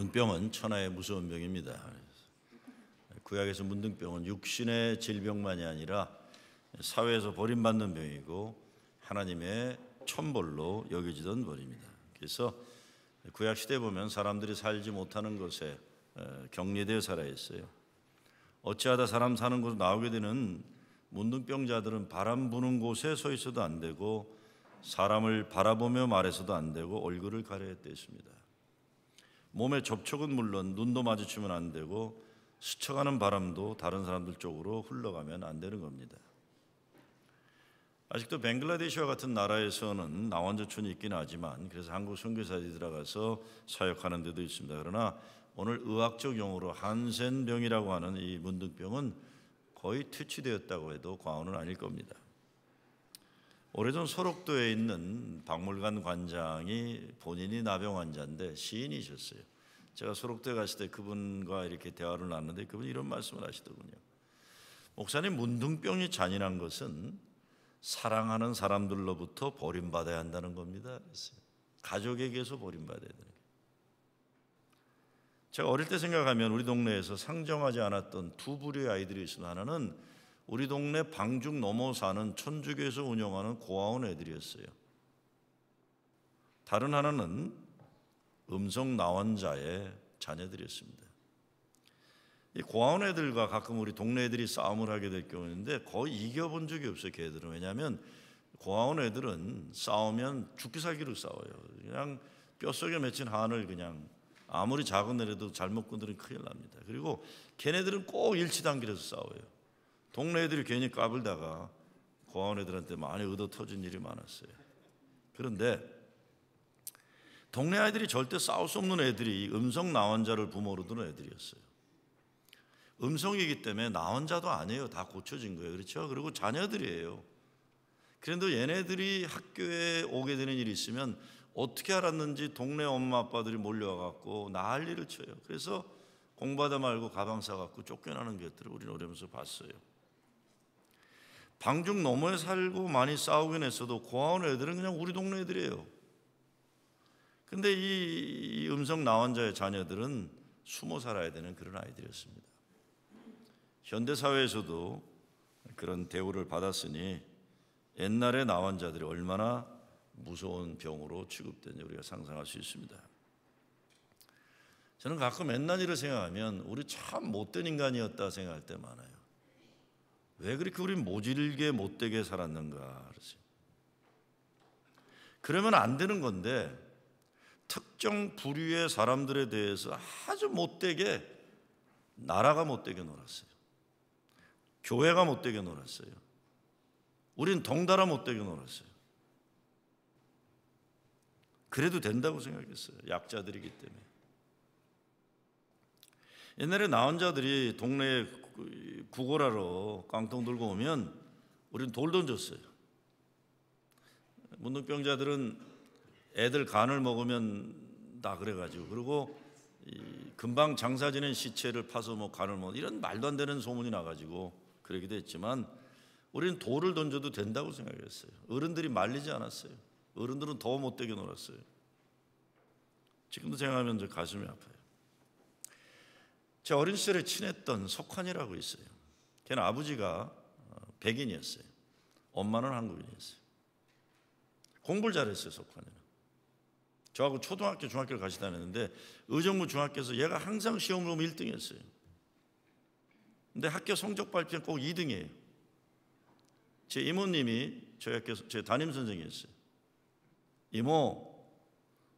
문둥병은 천하의 무서운 병입니다. 구약에서 문둥병은 육신의 질병만이 아니라 사회에서 버림받는 병이고 하나님의 천벌로 여겨지던 벌입니다. 그래서 구약 시대에 보면 사람들이 살지 못하는 곳에 격리되어 살아 있어요. 어찌하다 사람 사는 곳으로 나오게 되는 문둥병자들은 바람 부는 곳에 서 있어도 안 되고 사람을 바라보며 말해서도 안 되고 얼굴을 가려야 했습니다. 몸의 접촉은 물론 눈도 마주치면 안 되고 스쳐가는 바람도 다른 사람들 쪽으로 흘러가면 안 되는 겁니다. 아직도 벵글라데시와 같은 나라에서는 나원저촌이 있긴 하지만 그래서 한국 선교사들이 들어가서 사역하는 데도 있습니다. 그러나 오늘 의학적 용어로 한센병이라고 하는 이 문둥병은 거의 퇴치되었다고 해도 과언은 아닐 겁니다. 오래전 소록도에 있는 박물관 관장이 본인이 나병 환자인데 시인이셨어요. 제가 소록도에 갔을 때 그분과 이렇게 대화를 나눴는데 그분이 이런 말씀을 하시더군요. 목사님, 문둥병이 잔인한 것은 사랑하는 사람들로부터 버림받아야 한다는 겁니다. 그랬어요. 가족에게서 버림받아야 되는 거예요. 제가 어릴 때 생각하면 우리 동네에서 상정하지 않았던 두 부류의 아이들이 있습니다. 하나는 우리 동네 방죽 넘어 사는 천주교에서 운영하는 고아원 애들이었어요. 다른 하나는 음성 나원자의 자녀들이었습니다. 이 고아원 애들과 가끔 우리 동네 애들이 싸움을 하게 될 경우인데 거의 이겨본 적이 없어요. 걔들은. 왜냐하면 고아원 애들은 싸우면 죽기 살기로 싸워요. 그냥 뼛속에 맺힌 한을 그냥 아무리 작은 애라도 잘못 건드리면 큰일 납니다. 그리고 걔네들은 꼭 일치단결해서 싸워요. 동네 애들이 괜히 까불다가 고아원 애들한테 많이 얻어 터진 일이 많았어요. 그런데 동네 아이들이 절대 싸울 수 없는 애들이 음성 나원자를 부모로 두는 애들이었어요. 음성이기 때문에 나원자도 아니에요. 다 고쳐진 거예요. 그렇죠? 그리고 자녀들이에요. 그런데 얘네들이 학교에 오게 되는 일이 있으면 어떻게 알았는지 동네 엄마 아빠들이 몰려와갖고 난리를 쳐요. 그래서 공부하다 말고 가방 싸갖고 쫓겨나는 것들을 우리는 오래면서 봤어요. 방죽 너머에 살고 많이 싸우긴 했어도 고아원 애들은 그냥 우리 동네 애들이에요. 근데 이 음성 나원자의 자녀들은 숨어 살아야 되는 그런 아이들이었습니다. 현대사회에서도 그런 대우를 받았으니 옛날의 나원자들이 얼마나 무서운 병으로 취급된지 우리가 상상할 수 있습니다. 저는 가끔 옛날 일을 생각하면 우리 참 못된 인간이었다 생각할 때 많아요. 왜 그렇게 우리 모질게 못되게 살았는가 그러지. 그러면 안 되는 건데 특정 부류의 사람들에 대해서 아주 못되게 나라가 못되게 놀았어요. 교회가 못되게 놀았어요. 우린 덩달아 못되게 놀았어요. 그래도 된다고 생각했어요. 약자들이기 때문에. 옛날에 나원자들이 동네에 구걸하러 깡통 들고 오면 우린 돌 던졌어요. 문둥병자들은 애들 간을 먹으면 다 그래가지고 그리고 금방 장사 지낸 시체를 파서 뭐 간을 먹어 이런 말도 안 되는 소문이 나가지고 그러기도 했지만 우리는 돌을 던져도 된다고 생각했어요. 어른들이 말리지 않았어요. 어른들은 더 못되게 놀았어요. 지금도 생각하면 저 가슴이 아파요. 제 어린 시절에 친했던 석환이라고 있어요. 걔는 아버지가 백인이었어요. 엄마는 한국인이었어요. 공부를 잘했어요, 석환이는. 저하고 초등학교, 중학교를 같이 다녔는데 의정부 중학교에서 얘가 항상 시험을 보면 1등이었어요. 근데 학교 성적 발표는 꼭 2등이에요. 제 이모님이 저희 학교 제 담임선생님이었어요. 이모,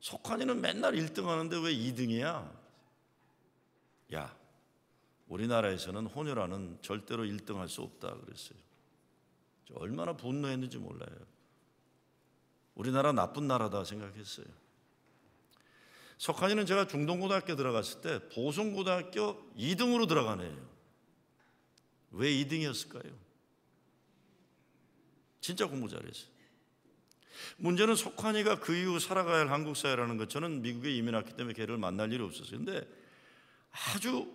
석환이는 맨날 1등 하는데 왜 2등이야? 야, 우리나라에서는 혼혈아는 절대로 1등 할 수 없다 그랬어요. 저 얼마나 분노했는지 몰라요. 우리나라 나쁜 나라다 생각했어요. 석환이는 제가 중동고등학교 들어갔을 때 보성고등학교 2등으로 들어간 애예요. 왜 2등이었을까요? 진짜 공부 잘했어요. 문제는 석환이가 그 이후 살아가야 할 한국 사회라는 것, 저는 미국에 이민 왔기 때문에 걔를 만날 일이 없었어요. 근데 아주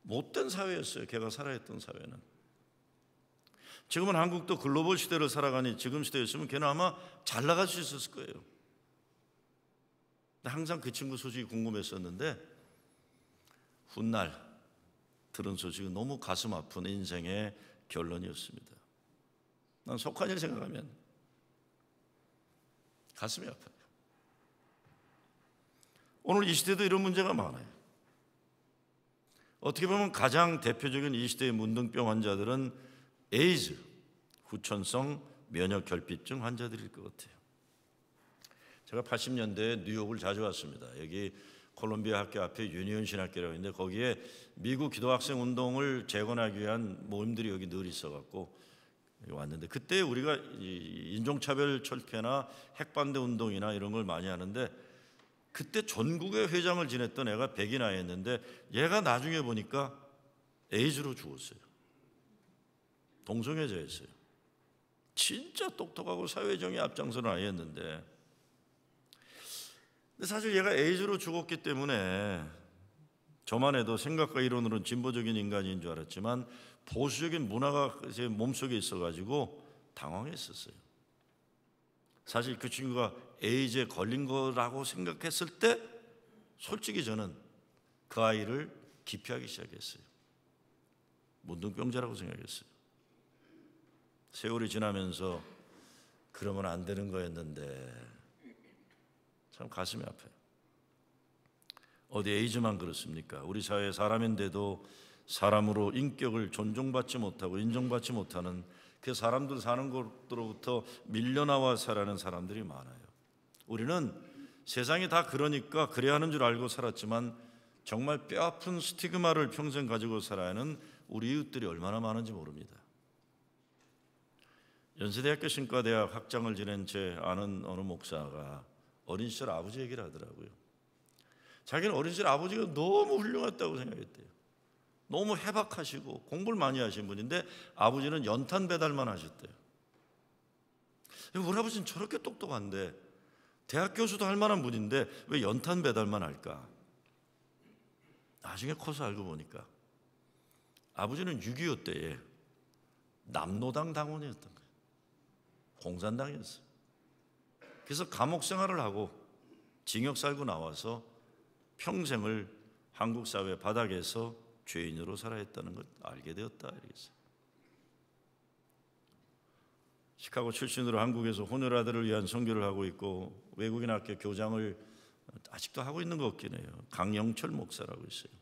못된 사회였어요. 걔가 살아있던 사회는. 지금은 한국도 글로벌 시대를 살아가니 지금 시대였으면 걔는 아마 잘 나갈 수 있었을 거예요. 항상 그 친구 소식이 궁금했었는데 훗날 들은 소식은 너무 가슴 아픈 인생의 결론이었습니다. 난 속한 일 생각하면 가슴이 아파요. 오늘 이 시대도 이런 문제가 많아요. 어떻게 보면 가장 대표적인 이 시대의 문둥병 환자들은 에이즈, 후천성 면역결핍증 환자들일 것 같아요. 제가 80년대에 뉴욕을 자주 왔습니다. 여기 콜롬비아 학교 앞에 유니온 신학교라고 있는데 거기에 미국 기독학생 운동을 재건하기 위한 모임들이 여기 늘 있어갖고 왔는데, 그때 우리가 인종차별 철폐나 핵반대 운동이나 이런 걸 많이 하는데, 그때 전국의 회장을 지냈던 애가 백인 아이였는데 얘가 나중에 보니까 에이즈로 죽었어요. 동성애자였어요. 진짜 똑똑하고 사회정의 앞장서는 아이였는데, 근데 사실 얘가 에이즈로 죽었기 때문에 저만 해도 생각과 이론으로는 진보적인 인간인 줄 알았지만 보수적인 문화가 제 몸속에 있어가지고 당황했었어요. 사실 그 친구가 에이즈에 걸린 거라고 생각했을 때 솔직히 저는 그 아이를 기피하기 시작했어요. 문둥병자라고 생각했어요. 세월이 지나면서 그러면 안 되는 거였는데 참 가슴이 아파요. 어디 에이즈만 그렇습니까? 우리 사회에 사람인데도 사람으로 인격을 존중받지 못하고 인정받지 못하는 그 사람들 사는 곳으로부터 밀려나와 살아가는 사람들이 많아요. 우리는 세상이 다 그러니까 그래야 하는 줄 알고 살았지만 정말 뼈아픈 스티그마를 평생 가지고 살아야 하는 우리 이웃들이 얼마나 많은지 모릅니다. 연세대학교 신과대학 학장을 지낸 제 아는 어느 목사가 어린 시절 아버지 얘기를 하더라고요. 자기는 어린 시절 아버지가 너무 훌륭했다고 생각했대요. 너무 해박하시고 공부를 많이 하신 분인데 아버지는 연탄 배달만 하셨대요. 우리 아버지는 저렇게 똑똑한데 대학 교수도 할 만한 분인데 왜 연탄 배달만 할까? 나중에 커서 알고 보니까 아버지는 6.25 때에 남노당 당원이었던 거예요. 공산당이었어요. 그래서 감옥 생활을 하고 징역 살고 나와서 평생을 한국 사회 바닥에서 죄인으로 살아야 했다는 걸 알게 되었다. 이러겠어요. 시카고 출신으로 한국에서 혼혈아들을 위한 선교를 하고 있고 외국인 학교 교장을 아직도 하고 있는 것 같긴 해요. 강영철 목사라고 있어요.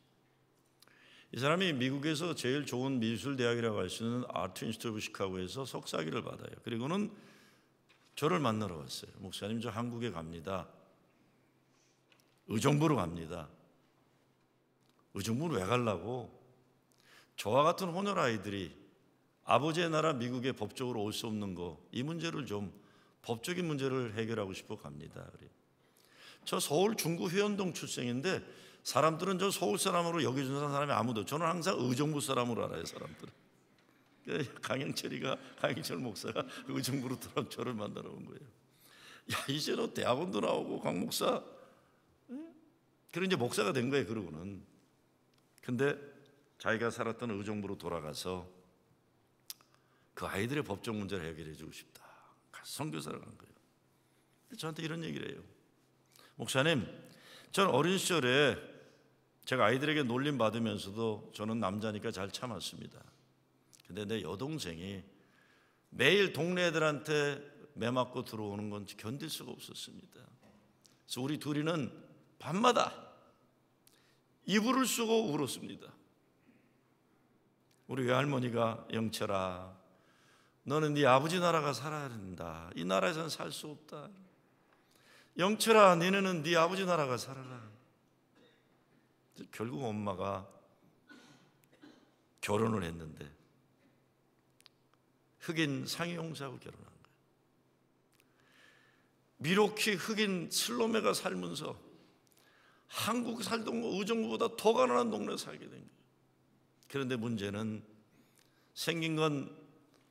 이 사람이 미국에서 제일 좋은 미술대학이라고 할 수 있는 아트 인스티튜트 오브 시카고에서 석사학위를 받아요. 그리고는 저를 만나러 왔어요. 목사님, 저 한국에 갑니다. 의정부로 갑니다. 의정부는 왜 가려고? 저와 같은 혼혈 아이들이 아버지의 나라 미국에 법적으로 올 수 없는 거, 이 문제를 좀 법적인 문제를 해결하고 싶어 갑니다. 그래요. 저 서울 중구 회원동 출생인데 사람들은 저 서울 사람으로 여겨주는 사람이 아무도, 저는 항상 의정부 사람으로 알아요. 사람들은. 강영철 목사가 의정부로 들어온 저를 만나러 온 거예요. 야, 이제 너 대학원도 나오고 강 목사, 그런 이제 목사가 된 거예요. 그러고는. 근데 자기가 살았던 의정부로 돌아가서 그 아이들의 법적 문제를 해결해 주고 싶다. 가서 선교사를 간 거예요. 저한테 이런 얘기를 해요. 목사님, 저는 어린 시절에 제가 아이들에게 놀림 받으면서도 저는 남자니까 잘 참았습니다. 근데 내 여동생이 매일 동네 애들한테 매 맞고 들어오는 건 견딜 수가 없었습니다. 그래서 우리 둘이는 밤마다 이불을 쓰고 울었습니다. 우리 외할머니가 영철아, 너는 네 아버지 나라가 살아야 된다. 이 나라에서는 살 수 없다. 영철아, 너네는 네 아버지 나라가 살아라. 결국 엄마가 결혼을 했는데 흑인 상이용사하고 결혼한 거예요. 미로키 흑인 슬로메가 살면서 한국 살던 의정부보다 더 가난한 동네에 살게 된 거예요. 그런데 문제는 생긴 건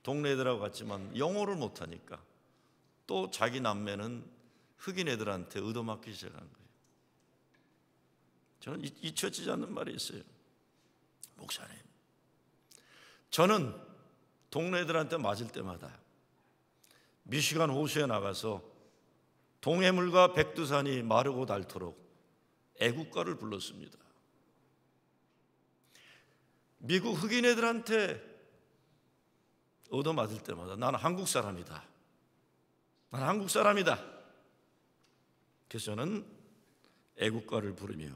동네 애들하고 같지만 영어를 못하니까 또 자기 남매는 흑인 애들한테 얻어맞기 시작한 거예요. 저는 잊혀지지 않는 말이 있어요. 목사님, 저는 동네 애들한테 맞을 때마다 미시간 호수에 나가서 동해물과 백두산이 마르고 닳도록 애국가를 불렀습니다. 미국 흑인 애들한테 얻어맞을 때마다 나는 한국 사람이다. 나는 한국 사람이다. 그래서 저는 애국가를 부르며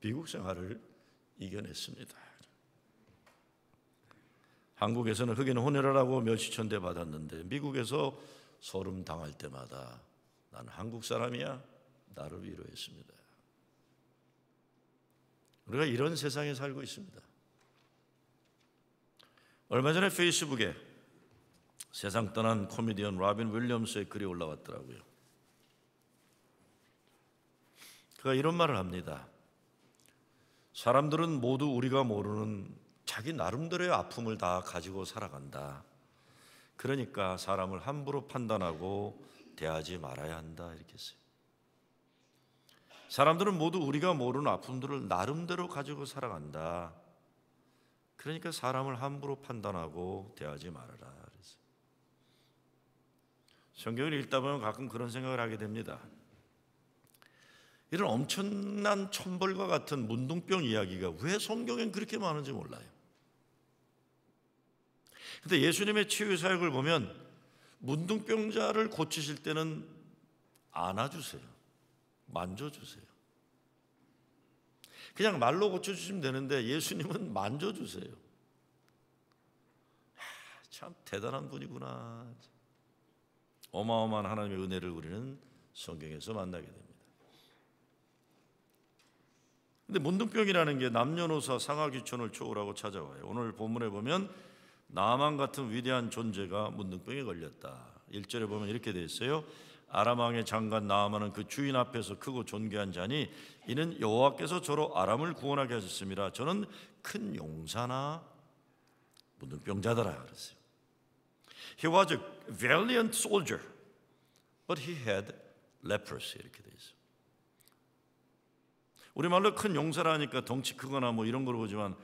미국 생활을 이겨냈습니다. 한국에서는 흑인 혼혈하라고 멸시천대 받았는데 미국에서 소름 당할 때마다 나는 한국 사람이야. 나를 위로했습니다. 우리가 이런 세상에 살고 있습니다. 얼마 전에 페이스북에 세상 떠난 코미디언 로빈 윌리엄스의 글이 올라왔더라고요. 그가 이런 말을 합니다. 사람들은 모두 우리가 모르는 자기 나름대로의 아픔을 다 가지고 살아간다. 그러니까 사람을 함부로 판단하고 대하지 말아야 한다. 이렇게 했어요. 사람들은 모두 우리가 모르는 아픔들을 나름대로 가지고 살아간다. 그러니까 사람을 함부로 판단하고 대하지 말아라. 그랬어요. 성경을 읽다 보면 가끔 그런 생각을 하게 됩니다. 이런 엄청난 천벌과 같은 문둥병 이야기가 왜 성경엔 그렇게 많은지 몰라요. 근데 예수님의 치유 사역을 보면 문둥병자를 고치실 때는 안아주세요. 만져주세요. 그냥 말로 고쳐주시면 되는데 예수님은 만져주세요. 참 대단한 분이구나. 어마어마한 하나님의 은혜를 우리는 성경에서 만나게 됩니다. 근데 문둥병이라는 게 남녀노소 상하귀천을 초월하고 찾아와요. 오늘 본문에 보면 나만 같은 위대한 존재가 문둥병에 걸렸다. 1절에 보면 이렇게 돼 있어요. 아람 왕의 장관 나아만은 그 주인 앞에서 크고 존귀한 자니 이는 여호와께서 저로 아람을 구원하게 하셨습니다. 저는 큰 용사나 문둥병자더라 그랬어요. He was a valiant soldier, but he had leprosy 이렇게 돼 있어요. 우리말로 큰 용사라니까 덩치 크거나 뭐 이런 걸 보지만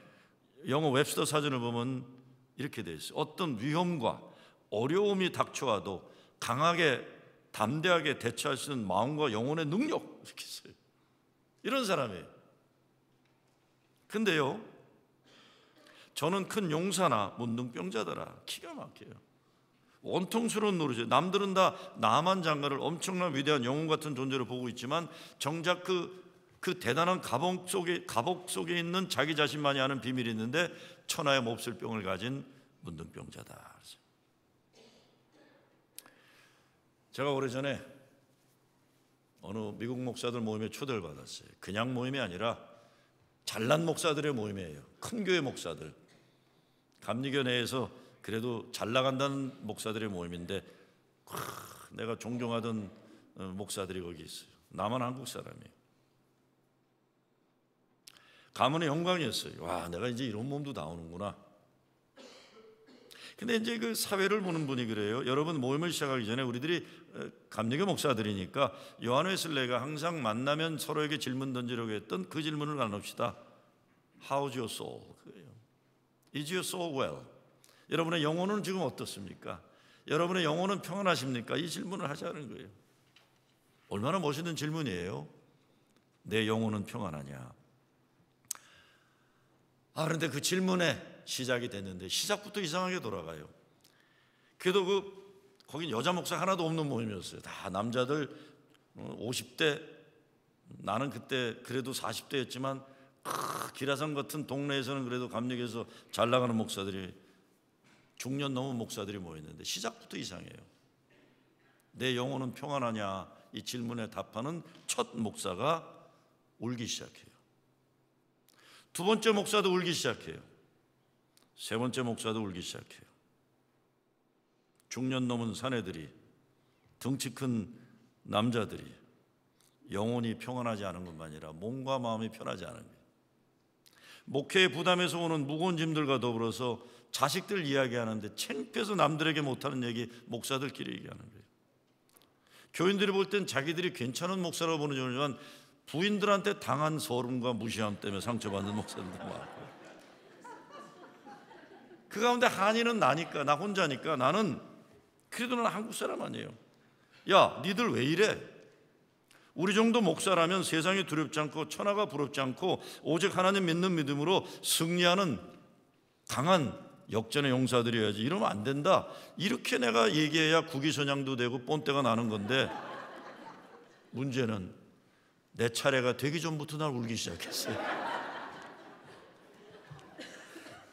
영어 웹스터 사전을 보면 이렇게 돼 있어요. 어떤 위험과 어려움이 닥쳐와도 강하게 담대하게 대처할 수 있는 마음과 영혼의 능력 이렇게 있어요. 이런 사람이에요. 근데요, 저는 큰 용사나 문둥병자더라. 기가 막혀요. 원통스러운 노릇이에요. 남들은 다 나만 장관을 엄청난 위대한 영웅 같은 존재로 보고 있지만 정작 그 대단한 갑옷 속에 있는 자기 자신만이 아는 비밀이 있는데 천하의 몹쓸 병을 가진 문둥병자다. 제가 오래전에 어느 미국 목사들 모임에 초대를 받았어요. 그냥 모임이 아니라 잘난 목사들의 모임이에요. 큰 교회 목사들. 감리교 내에서 그래도 잘 나간다는 목사들의 모임인데 내가 존경하던 목사들이 거기 있어요. 나만 한국 사람이에요. 가문의 영광이었어요. 와, 내가 이제 이런 몸도 나오는구나. 근데 이제 그 사회를 보는 분이 그래요. 여러분 모임을 시작하기 전에 우리들이 감리교 목사들이니까 요한 웨슬레가 항상 만나면 서로에게 질문 던지려고 했던 그 질문을 나눕시다. How's your soul? 그래요. Is your soul well? 여러분의 영혼은 지금 어떻습니까? 여러분의 영혼은 평안하십니까? 이 질문을 하자는 거예요. 얼마나 멋있는 질문이에요. 내 영혼은 평안하냐? 그런데 그 질문에 시작이 됐는데 시작부터 이상하게 돌아가요. 그래도 거긴 여자 목사 하나도 없는 모임이었어요. 다 남자들 50대, 나는 그때 그래도 40대였지만 기라산 같은 동네에서는 그래도 감리교에서 잘 나가는 목사들이 중년 넘은 목사들이 모였는데 시작부터 이상해요. 내 영혼은 평안하냐? 이 질문에 답하는 첫 목사가 울기 시작해요. 두 번째 목사도 울기 시작해요. 세 번째 목사도 울기 시작해요. 중년 넘은 사내들이, 덩치 큰 남자들이 영혼이 평안하지 않은 것만 아니라 몸과 마음이 편하지 않은 거예요. 목회의 부담에서 오는 무거운 짐들과 더불어서 자식들 이야기하는데 창피해서 남들에게 못하는 얘기 목사들끼리 얘기하는 거예요. 교인들이 볼 땐 자기들이 괜찮은 목사라고 보는 줄 알지만 부인들한테 당한 서름과 무시함 때문에 상처받는 목사들도 많고, 그 가운데 한이는 나니까, 나 혼자니까 나는 그래도 나는 한국 사람 아니에요. 야, 니들 왜 이래? 우리 정도 목사라면 세상이 두렵지 않고 천하가 부럽지 않고 오직 하나님 믿는 믿음으로 승리하는 강한 역전의 용사들이어야지. 이러면 안 된다. 이렇게 내가 얘기해야 국위선양도 되고 본때가 나는 건데, 문제는 내 차례가 되기 전부터 날 울기 시작했어요.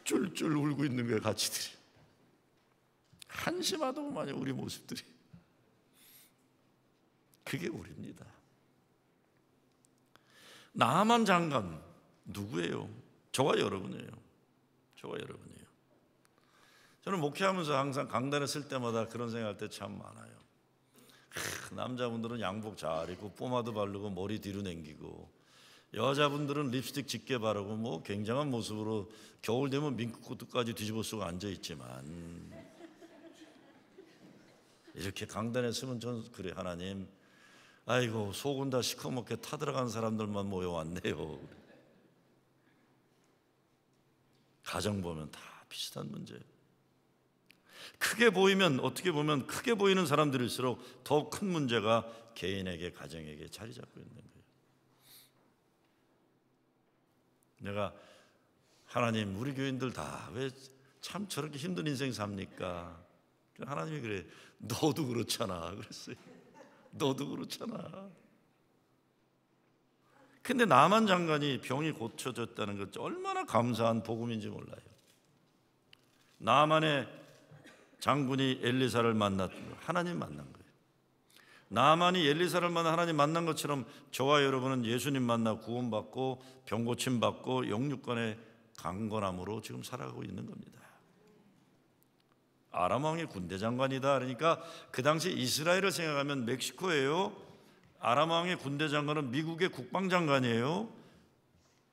쫄쫄 울고 있는 거예요, 가치들이. 한심하더구만요, 우리 모습들이. 그게 우리입니다. 나만 장관 누구예요? 저와 여러분이에요. 저와 여러분이에요. 저는 목회하면서 항상 강단에 쓸 때마다 그런 생각할 때 참 많아요. 남자분들은 양복 잘 입고 포마드 바르고 머리 뒤로 넘기고, 여자분들은 립스틱 짙게 바르고 뭐 굉장한 모습으로 겨울 되면 민크코트까지 뒤집어 쓰고 앉아있지만, 이렇게 강단에 쓰면 전 그래, 하나님, 아이고 속은 다 시커멓게 타들어간 사람들만 모여왔네요. 가정 보면 다 비슷한 문제예요. 크게 보이면, 어떻게 보면 크게 보이는 사람들일수록 더 큰 문제가 개인에게, 가정에게 자리 잡고 있는 거예요. 내가 하나님, 우리 교인들 다 왜 참 저렇게 힘든 인생 삽니까? 하나님이 그래, 너도 그렇잖아 그랬어요. 너도 그렇잖아. 근데 나만 장관이 병이 고쳐졌다는 것 얼마나 감사한 복음인지 몰라요. 나만의 장군이 엘리사를 만났던 거, 하나님 만난 거예요. 나만이 엘리사를 만나 하나님 만난 것처럼 저와 여러분은 예수님 만나 구원받고 병 고침 받고 영육간의 강건함으로 지금 살아가고 있는 겁니다. 아람 왕의 군대 장관이다 그러니까 그 당시 이스라엘을 생각하면 멕시코예요. 아람 왕의 군대 장관은 미국의 국방장관이에요.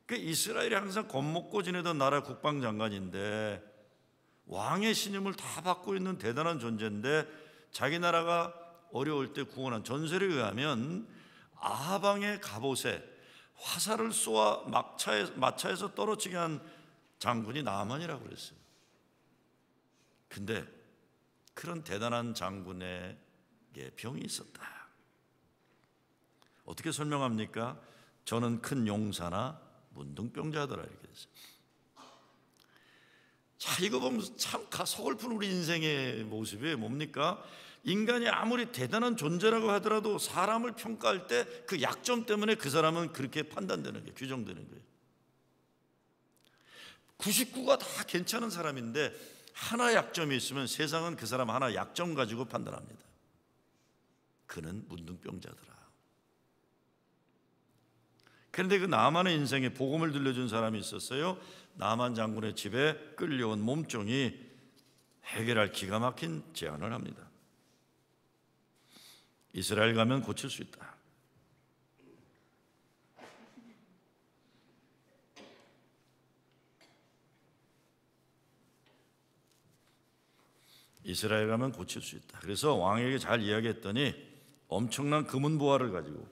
그 이스라엘이 항상 겁먹고 지내던 나라 국방장관인데, 왕의 신임을 다 받고 있는 대단한 존재인데, 자기 나라가 어려울 때 구원한 전설에 의하면 아합 왕의 갑옷에 화살을 쏘아 마차에서 떨어지게 한 장군이 나만이라고 그랬어요. 근데 그런 대단한 장군에게 병이 있었다. 어떻게 설명합니까? 저는 큰 용사나 문둥병자더라, 이렇게 됐어요. 자, 이거 보면 참 서글픈 우리 인생의 모습이 뭡니까? 인간이 아무리 대단한 존재라고 하더라도 사람을 평가할 때 그 약점 때문에 그 사람은 그렇게 판단되는 거예요. 규정되는 거예요. 99가 다 괜찮은 사람인데 하나 약점이 있으면 세상은 그 사람 하나 약점 가지고 판단합니다. 그는 문둥병자더라. 그런데 그 나만의 인생에 복음을 들려준 사람이 있었어요. 나만 장군의 집에 끌려온 몸종이 해결할 기가 막힌 제안을 합니다. 이스라엘 가면 고칠 수 있다. 이스라엘 가면 고칠 수 있다. 그래서 왕에게 잘 이야기했더니 엄청난 금은 보화를 가지고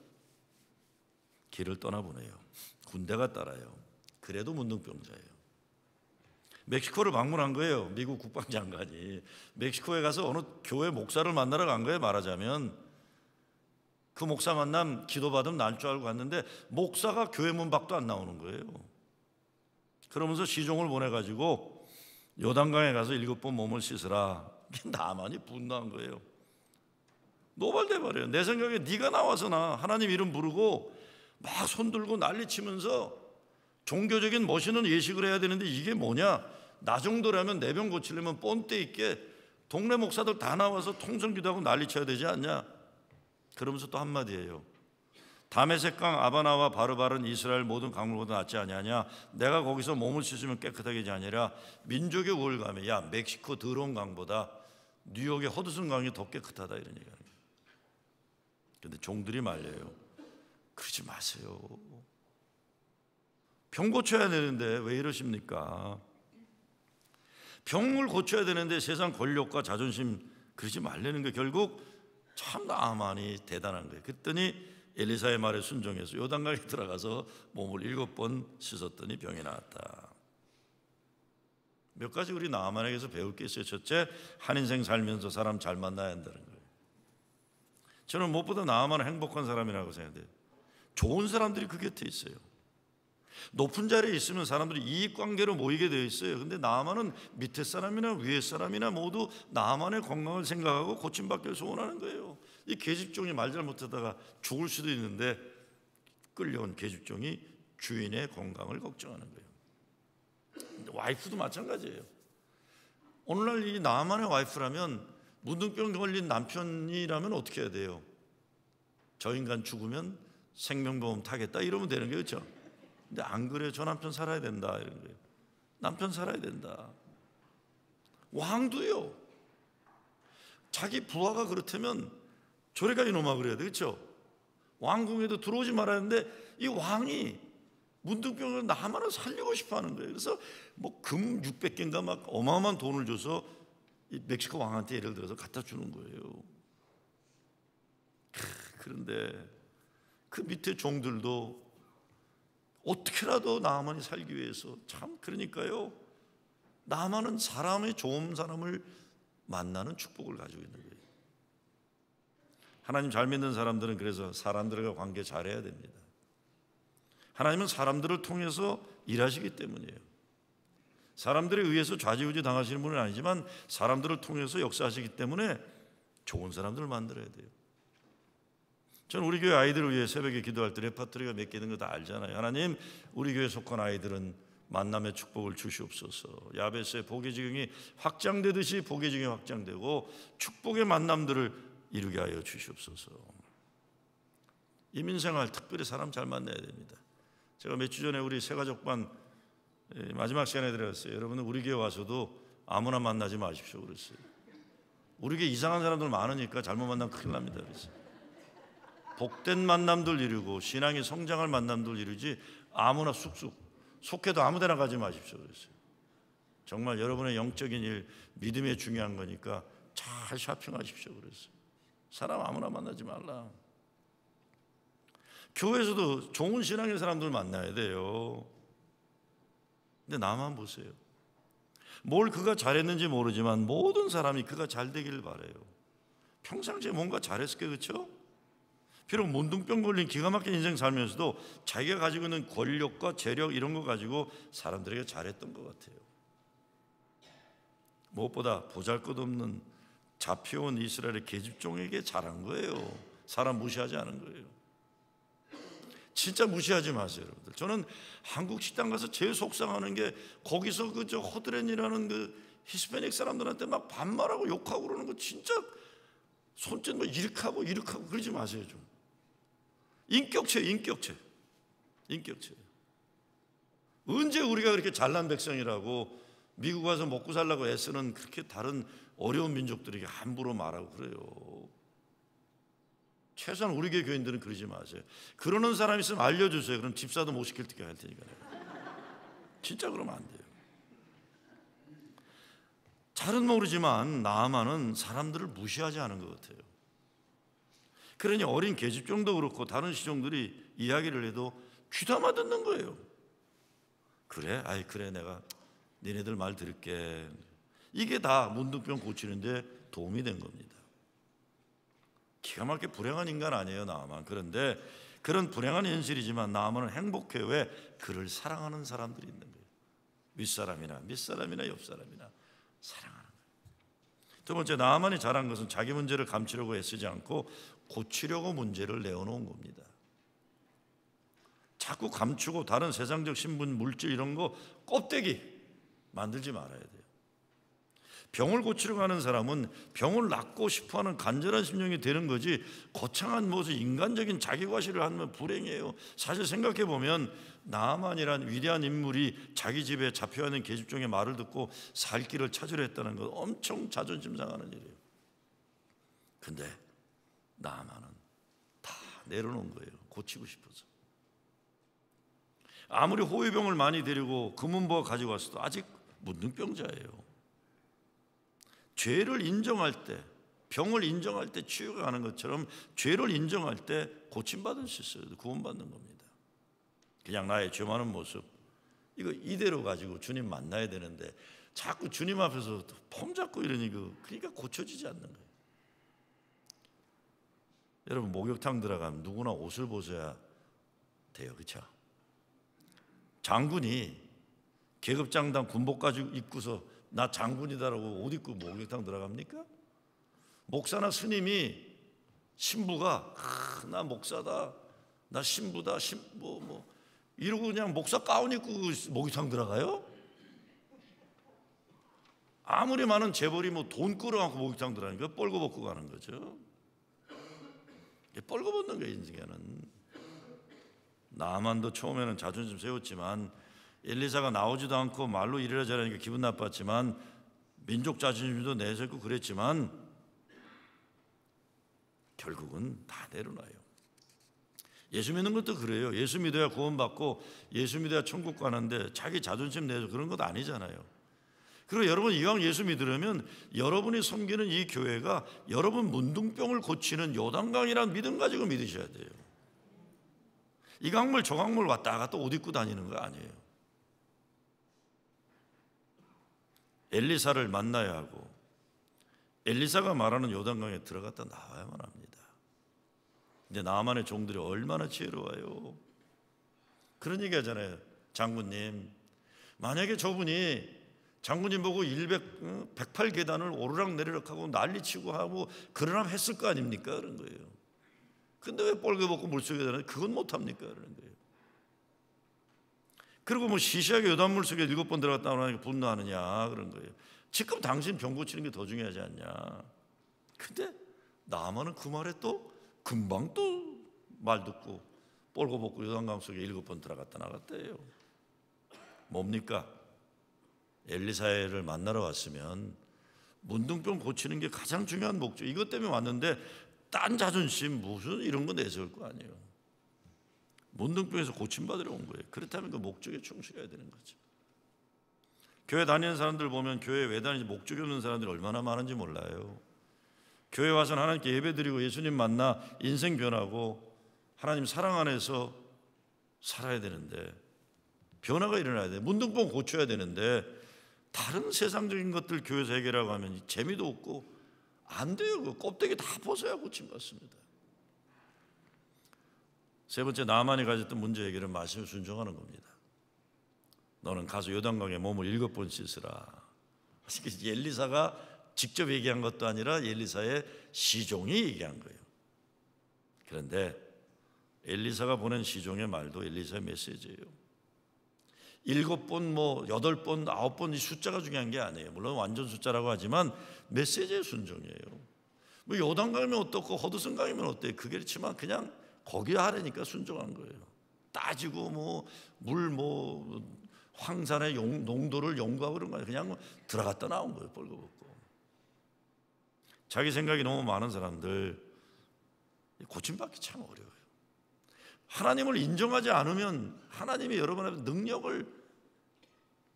길을 떠나보내요. 군대가 따라요. 그래도 문둥병자예요. 멕시코를 방문한 거예요. 미국 국방장관이 멕시코에 가서 어느 교회 목사를 만나러 간 거예요. 말하자면 그 목사 만남 기도받으면 날 줄 알고 갔는데 목사가 교회 문 밖도 안 나오는 거예요. 그러면서 시종을 보내가지고 요단강에 가서 7번 몸을 씻으라. 나만이 분노한 거예요. 노발대발이에요. 내 생각에 네가 나와서 나 하나님 이름 부르고 막 손들고 난리치면서 종교적인 멋있는 예식을 해야 되는데 이게 뭐냐? 나 정도라면 내 병 고치려면 본때 있게 동네 목사들 다 나와서 통성기도하고 난리쳐야 되지 않냐? 그러면서 또 한마디예요. 다메섹강 아바나와 바르바른 이스라엘 모든 강물보다 낫지 아니하냐? 내가 거기서 몸을 씻으면 깨끗하게 아니라 민족의 우월감에 야 멕시코 더러운 강보다 뉴욕의 허드슨 강이 더 깨끗하다 이런 얘기하는 거예요. 그런데 종들이 말려요. 그러지 마세요. 병 고쳐야 되는데 왜 이러십니까? 병을 고쳐야 되는데 세상 권력과 자존심 그러지 말라는 게 결국 참 나만이 대단한 거예요. 그랬더니 엘리사의 말에 순종해서 요단강에 들어가서 몸을 7번 씻었더니 병이 나았다. 몇 가지 우리 나만에게서 배울 게 있어요. 첫째, 한 인생 살면서 사람 잘 만나야 한다는 거예요. 저는 무엇보다 나만은 행복한 사람이라고 생각해요. 좋은 사람들이 그 곁에 있어요. 높은 자리에 있으면 사람들이 이익관계로 모이게 되어 있어요. 근데 나아만은 밑에 사람이나 위에 사람이나 모두 나아만의 건강을 생각하고 고침받기를 소원하는 거예요. 이 계집종이 말 잘못하다가 죽을 수도 있는데 끌려온 계집종이 주인의 건강을 걱정하는 거예요. 와이프도 마찬가지예요. 오늘날 이 나아만의 와이프라면 문둥병 걸린 남편이라면 어떻게 해야 돼요? 저 인간 죽으면 생명보험 타겠다 이러면 되는 거예요, 그렇죠? 근데 안 그래요. 저 남편 살아야 된다 이런 거예요. 남편 살아야 된다. 왕도요. 자기 부하가 그렇다면 저래가 이놈아 그래야 돼, 그렇죠? 왕궁에도 들어오지 말아야 하는데 이 왕이 문둥병을 나만을 살리고 싶어하는 거예요. 그래서 뭐 금 600개인가 막 어마어마한 돈을 줘서 이 멕시코 왕한테 예를 들어서 갖다 주는 거예요. 그런데 그 밑에 종들도 어떻게라도 나아만이 살기 위해서 참 그러니까요. 나아만은 사람의 좋은 사람을 만나는 축복을 가지고 있는 거예요. 하나님 잘 믿는 사람들은 그래서 사람들과 관계 잘해야 됩니다. 하나님은 사람들을 통해서 일하시기 때문이에요. 사람들에 의해서 좌지우지 당하시는 분은 아니지만 사람들을 통해서 역사하시기 때문에 좋은 사람들을 만들어야 돼요. 저는 우리 교회 아이들을 위해 새벽에 기도할 때 레파토리가 몇 개 있는 거 다 알잖아요. 하나님, 우리 교회에 속한 아이들은 만남의 축복을 주시옵소서. 야베스의 보계지경이 확장되듯이 보계지경이 확장되고 축복의 만남들을 이루게 하여 주시옵소서. 이민생활 특별히 사람 잘 만나야 됩니다. 제가 몇 주 전에 우리 새가족반 마지막 시간에 들었어요. 여러분은 우리 교회 와서도 아무나 만나지 마십시오 그랬어요. 우리 교회 이상한 사람들 많으니까 잘못 만나면 큰일 납니다 그랬어요. 복된 만남들 이루고 신앙이 성장할 만남들 이루지 아무나 쑥쑥 속해도 아무데나 가지 마십시오 그랬어요. 정말 여러분의 영적인 일 믿음이 중요한 거니까 잘 샤핑하십시오 그랬어요. 사람 아무나 만나지 말라. 교회에서도 좋은 신앙의 사람들 만나야 돼요. 근데 나만 보세요. 뭘 그가 잘했는지 모르지만 모든 사람이 그가 잘 되기를 바라요. 평상시에 뭔가 잘했을 게 그렇죠? 비록 문둥병 걸린 기가 막힌 인생 살면서도 자기가 가지고 있는 권력과 재력 이런 거 가지고 사람들에게 잘했던 것 같아요. 무엇보다 보잘것없는 잡혀온 이스라엘의 계집종에게 잘한 거예요. 사람 무시하지 않은 거예요. 진짜 무시하지 마세요, 여러분들. 저는 한국 식당 가서 제일 속상하는 게 거기서 그 저 허드렛이라는 그 히스패닉 사람들한테 막 반말하고 욕하고 그러는 거 진짜 손짓 뭐 이렇게 하고 그러지 마세요 좀. 인격체. 언제 우리가 그렇게 잘난 백성이라고 미국 와서 먹고 살라고 애쓰는 그렇게 다른 어려운 민족들에게 함부로 말하고 그래요. 최소한 우리 교회 교인들은 그러지 마세요. 그러는 사람 있으면 알려주세요. 그럼 집사도 못 시킬 때까지 할 테니까 진짜 그러면 안 돼요. 잘은 모르지만 나아만은 사람들을 무시하지 않은 것 같아요. 그러니 어린 계집종도 그렇고 다른 시종들이 이야기를 해도 귀담아 듣는 거예요. 그래? 그래 내가 니네들 말 들을게. 이게 다 문둥병 고치는데 도움이 된 겁니다. 기가 막히게 불행한 인간 아니에요 나아만. 그런데 그런 불행한 현실이지만 나아만은 행복해요. 왜? 그를 사랑하는 사람들이 있는 거예요. 윗사람이나 밑사람이나 옆사람이나 사랑하는 거예요. 두 번째, 나아만이 잘한 것은 자기 문제를 감추려고 애쓰지 않고 고치려고 문제를 내어놓은 겁니다. 자꾸 감추고 다른 세상적 신분, 물질 이런 거 껍데기 만들지 말아야 돼요. 병을 고치려고 하는 사람은 병을 낫고 싶어하는 간절한 심령이 되는 거지 거창한 무슨 인간적인 자기 과시를 하면 불행해요. 사실 생각해 보면 나아만이란 위대한 인물이 자기 집에 잡혀있는 계집종의 말을 듣고 살 길을 찾으려 했다는 건 엄청 자존심 상하는 일이에요. 근데 나아만은 다 내려놓은 거예요. 고치고 싶어서. 아무리 호위병을 많이 데리고 금은보화 가지고 왔어도 아직 문둥병자예요. 죄를 인정할 때, 병을 인정할 때 치유가 가는 것처럼 죄를 인정할 때 고침받을 수 있어요. 구원받는 겁니다. 그냥 나의 죄 많은 모습 이거 이대로 가지고 주님 만나야 되는데 자꾸 주님 앞에서 폼 잡고 이러니 그러니까 고쳐지지 않는 거예요. 여러분 목욕탕 들어가면 누구나 옷을 벗어야 돼요. 그렇죠? 장군이 계급장당 군복까지 입고서 나 장군이다라고 옷 입고 목욕탕 들어갑니까? 목사나 스님이 신부가 나 목사다, 나 신부다, 뭐 이러고 그냥 목사 가운 입고 목욕탕 들어가요? 아무리 많은 재벌이 뭐 돈 끌어안고 목욕탕 들어가니까 뻘거벗고 가는 거죠. 뻘거벗는 거예요. 인생에는. 나만도 처음에는 자존심 세웠지만 엘리사가 나오지도 않고 말로 이래라 저래라니까 기분 나빴지만 민족 자존심도 내세우고 그랬지만 결국은 다 내려놔요. 예수 믿는 것도 그래요. 예수 믿어야 구원받고 예수 믿어야 천국 가는데 자기 자존심 내서 그런 것 아니잖아요. 그리고 여러분 이왕 예수 믿으려면 여러분이 섬기는 이 교회가 여러분 문둥병을 고치는 요단강이라는 믿음 가지고 믿으셔야 돼요. 이 강물 저 강물 왔다 갔다 옷 입고 다니는 거 아니에요. 엘리사를 만나야 하고 엘리사가 말하는 요단강에 들어갔다 나와야만 합니다. 근데 나만의 종들이 얼마나 지혜로워요. 그런 얘기 하잖아요. 장군님, 만약에 저분이 장군님 보고 108계단을 오르락내리락 하고 난리치고 하고 그러라면 했을 거 아닙니까? 그런 거예요. 근데 왜 뻘개벗고 물속에 들어가는데 그건 못합니까? 그런 거예요. 그리고 뭐 시시하게 요단물 속에 7번 들어갔다 오니까 분노하느냐 그런 거예요. 지금 당신 병 고치는 게 더 중요하지 않냐. 근데 나만은 그 말에 또 금방 또 말 듣고 뻘거벗고 요단강 속에 7번 들어갔다 나갔대요. 뭡니까? 엘리사를 만나러 왔으면 문둥병 고치는 게 가장 중요한 목적. 이것 때문에 왔는데 딴 자존심 무슨 이런 거 내세울 거 아니에요. 문둥병에서 고침받으러 온 거예요. 그렇다면 그 목적에 충실해야 되는 거죠. 교회 다니는 사람들 보면 교회 왜 다니는지 목적이 없는 사람들이 얼마나 많은지 몰라요. 교회 와서 하나님께 예배드리고 예수님 만나 인생 변하고 하나님 사랑 안에서 살아야 되는데 변화가 일어나야 돼. 문둥병 고쳐야 되는데 다른 세상적인 것들 교회에서 해결하고 하면 재미도 없고 안 돼요. 그 껍데기 다 벗어야 고침받습니다. 세 번째, 나만이 가졌던 문제 해결은 말씀에 순종하는 겁니다. 너는 가서 요단강에 몸을 7번 씻으라. 엘리사가 직접 얘기한 것도 아니라 엘리사의 시종이 얘기한 거예요. 그런데 엘리사가 보낸 시종의 말도 엘리사의 메시지예요. 7번, 8번, 9번 이 숫자가 중요한 게 아니에요. 물론 완전 숫자라고 하지만 메시지의 순종이에요. 뭐 요단강이면 어떻고 허드슨강이면 어때요? 그게 그렇지만 그냥 거기 하라니까 순종한 거예요. 따지고 물 황산의 농도를 연구하고 그런 거 아니에요. 그냥 들어갔다 나온 거예요. 뻘거벗고. 자기 생각이 너무 많은 사람들 고침받기 참 어려워요. 하나님을 인정하지 않으면 하나님이 여러분의 능력을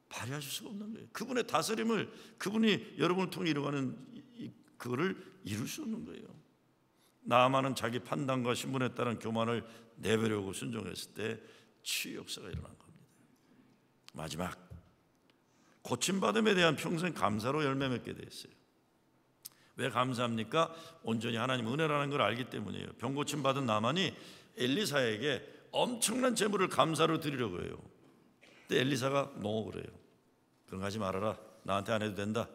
발휘하실 수가 없는 거예요. 그분의 다스림을 그분이 여러분을 통해 이루어가는 그거를 이룰 수 없는 거예요. 나아만은 자기 판단과 신분에 따른 교만을 내버리고 순종했을 때 치유 역사가 일어난 겁니다. 마지막, 고침받음에 대한 평생 감사로 열매 맺게 됐어요. 왜 감사합니까? 온전히 하나님 은혜라는 걸 알기 때문이에요. 병 고침받은 나만이 엘리사에게 엄청난 재물을 감사로 드리려고 해요. 근데 엘리사가 그래요. 그런 거 하지 말아라. 나한테 안 해도 된다.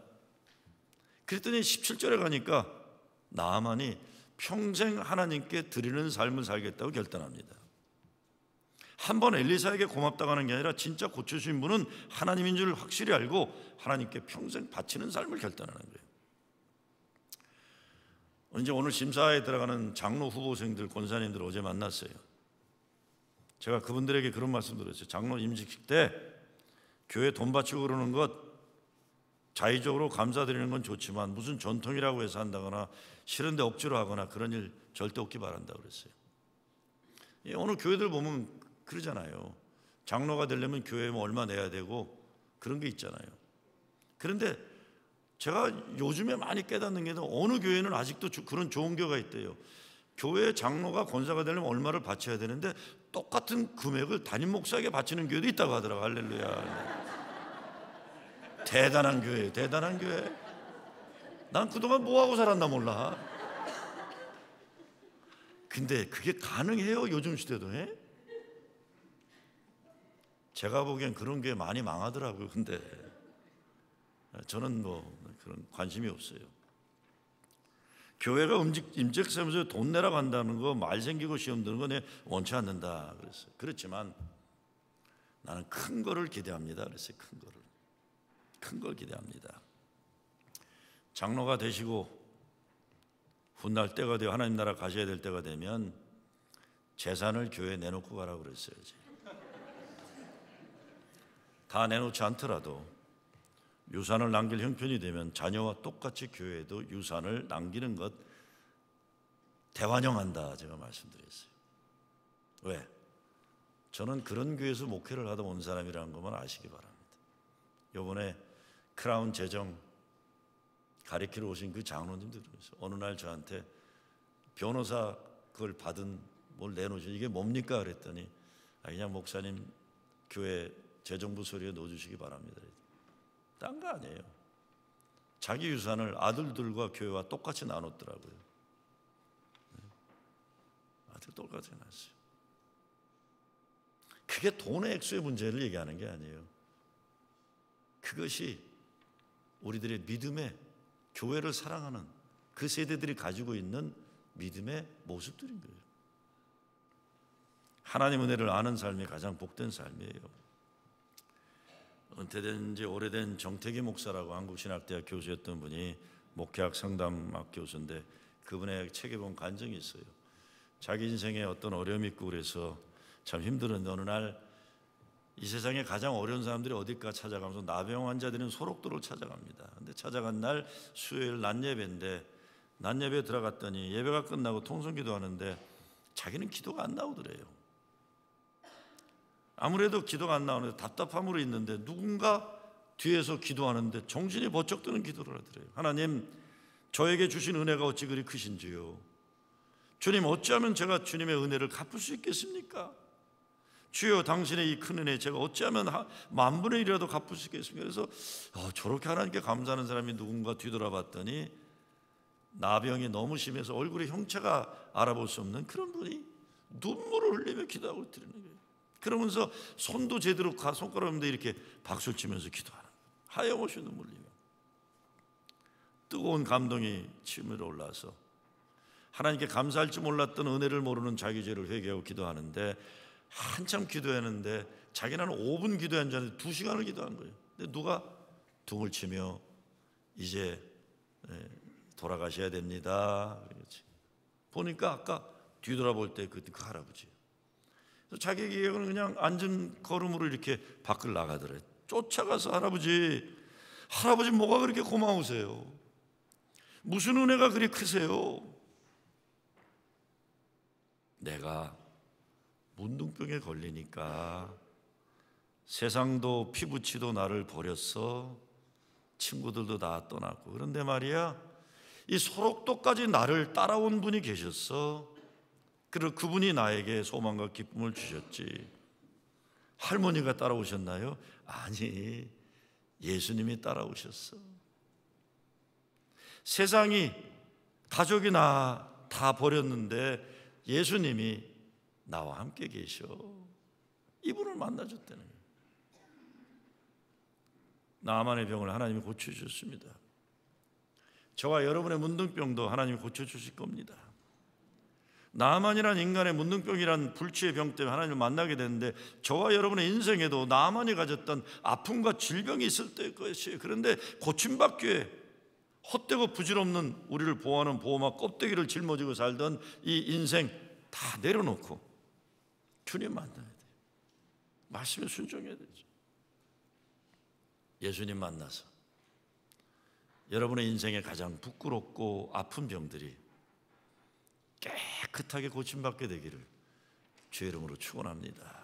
그랬더니 17절에 가니까 나아만이 평생 하나님께 드리는 삶을 살겠다고 결단합니다. 한번 엘리사에게 고맙다고 하는 게 아니라 진짜 고쳐주신 분은 하나님인 줄 확실히 알고 하나님께 평생 바치는 삶을 결단하는 거예요. 이제 오늘 심사에 들어가는 장로 후보생들, 권사님들 어제 만났어요. 제가 그분들에게 그런 말씀 드렸어요. 장로 임직식 때 교회 돈 바치고 그러는 것 자의적으로 감사드리는 건 좋지만 무슨 전통이라고 해서 한다거나 싫은데 억지로 하거나 그런 일 절대 없기 바란다고 그랬어요. 오늘 교회들 보면 그러잖아요. 장로가 되려면 교회에 얼마 내야 되고 그런 게 있잖아요. 그런데 제가 요즘에 많이 깨닫는 게 어느 교회는 아직도 그런 좋은 교회가 있대요. 교회 장로가 권사가 되려면 얼마를 바쳐야 되는데 똑같은 금액을 담임 목사에게 바치는 교회도 있다고 하더라고요. 할렐루야. 대단한 교회예요. 대단한 교회. 난 그동안 뭐하고 살았나 몰라. 근데 그게 가능해요. 요즘 시대도. 제가 보기엔 그런 게 많이 망하더라고요. 근데 저는 뭐 그런 관심이 없어요. 교회가 임직사무소에 돈 내라고 한다는 거, 말 생기고 시험 드는 거 내가 원치 않는다 그랬어요. 그렇지만 나는 큰 거를 기대합니다 그랬어요. 큰 걸 기대합니다. 장로가 되시고 훗날 때가 되어 하나님 나라 가셔야 될 때가 되면 재산을 교회에 내놓고 가라고 그랬어야지. 다 내놓지 않더라도 유산을 남길 형편이 되면 자녀와 똑같이 교회에도 유산을 남기는 것 대환영한다 제가 말씀드렸어요. 왜? 저는 그런 교회에서 목회를 하다 온 사람이라는 것만 아시기 바랍니다. 이번에 크라운 재정 가리키러 오신 그 장로님들 어느 날 저한테 변호사 그걸 받은 뭘 내놓으셔 이게 뭡니까 그랬더니 그냥 목사님 교회 재정부 서류에 넣어주시기 바랍니다. 딴 거 아니에요. 자기 유산을 아들들과 교회와 똑같이 나눴더라고요. 아들 똑같이 나눴어요. 그게 돈의 액수의 문제를 얘기하는 게 아니에요. 그것이 우리들의 믿음의 교회를 사랑하는 그 세대들이 가지고 있는 믿음의 모습들인 거예요. 하나님 은혜를 아는 삶이 가장 복된 삶이에요. 은퇴된 지 오래된 정태기 목사라고 한국신학대학 교수였던 분이 목회학 상담학 교수인데 그분의 책에 보면 간증이 있어요. 자기 인생에 어떤 어려움이 있고 그래서 참 힘들었는데 어느 날 이 세상에 가장 어려운 사람들이 어딜까 찾아가면서 나병 환자들은 소록도를 찾아갑니다. 근데 찾아간 날 수요일 낮 예배인데 낮 예배에 들어갔더니 예배가 끝나고 통성기도 하는데 자기는 기도가 안 나오더래요. 아무래도 기도가 안 나오는데 답답함으로 있는데 누군가 뒤에서 기도하는데 정신이 번쩍 드는 기도를 하더래요. 하나님, 저에게 주신 은혜가 어찌 그리 크신지요. 주님, 어찌하면 제가 주님의 은혜를 갚을 수 있겠습니까? 주여, 당신의 이 큰 은혜 제가 어찌하면 10,000분의 1이라도 갚을 수 있겠습니까? 그래서 저렇게 하나님께 감사하는 사람이 누군가 뒤돌아봤더니 나병이 너무 심해서 얼굴에 형체가 알아볼 수 없는 그런 분이 눈물을 흘리며 기도하고 있더라는 거예요. 그러면서 손도 제대로 손가락 없는데 이렇게 박수를 치면서 기도하는 거예요. 하염없이 눈물 흘리며 뜨거운 감동이 치밀어 올라서 하나님께 감사할 줄 몰랐던 은혜를 모르는 자기 죄를 회개하고 기도하는데 한참 기도했는데 자기는 5분 기도한 줄 알았는데 2시간을 기도한 거예요. 근데 누가 둥을 치며 이제 돌아가셔야 됩니다. 그렇지. 보니까 아까 뒤돌아볼 때 그 할아버지. 자기 기억은 그냥 앉은 걸음으로 이렇게 밖을 나가더래. 쫓아가서 할아버지 뭐가 그렇게 고마우세요? 무슨 은혜가 그리 크세요? 내가 문둥병에 걸리니까 세상도 피부치도 나를 버렸어. 친구들도 다 떠났고. 그런데 말이야, 이 소록도까지 나를 따라온 분이 계셨어. 그리고 그분이 나에게 소망과 기쁨을 주셨지. 할머니가 따라오셨나요? 아니, 예수님이 따라오셨어. 세상이 가족이 나 다 버렸는데 예수님이 나와 함께 계셔. 이분을 만나줬다는 거예요. 나만의 병을 하나님이 고쳐주셨습니다. 저와 여러분의 문둥병도 하나님이 고쳐주실 겁니다. 나만이란 인간의 문둥병이란 불치의 병 때문에 하나님을 만나게 되는데 저와 여러분의 인생에도 나만이 가졌던 아픔과 질병이 있을 때일 것이에요. 그런데 고침받기에 헛되고 부질없는 우리를 보호하는 보호막 껍데기를 짊어지고 살던 이 인생 다 내려놓고 주님 만나야 돼요. 말씀에 순종해야 되죠. 예수님 만나서 여러분의 인생에 가장 부끄럽고 아픈 병들이 깨끗하게 고침받게 되기를 주의 이름으로 축원합니다.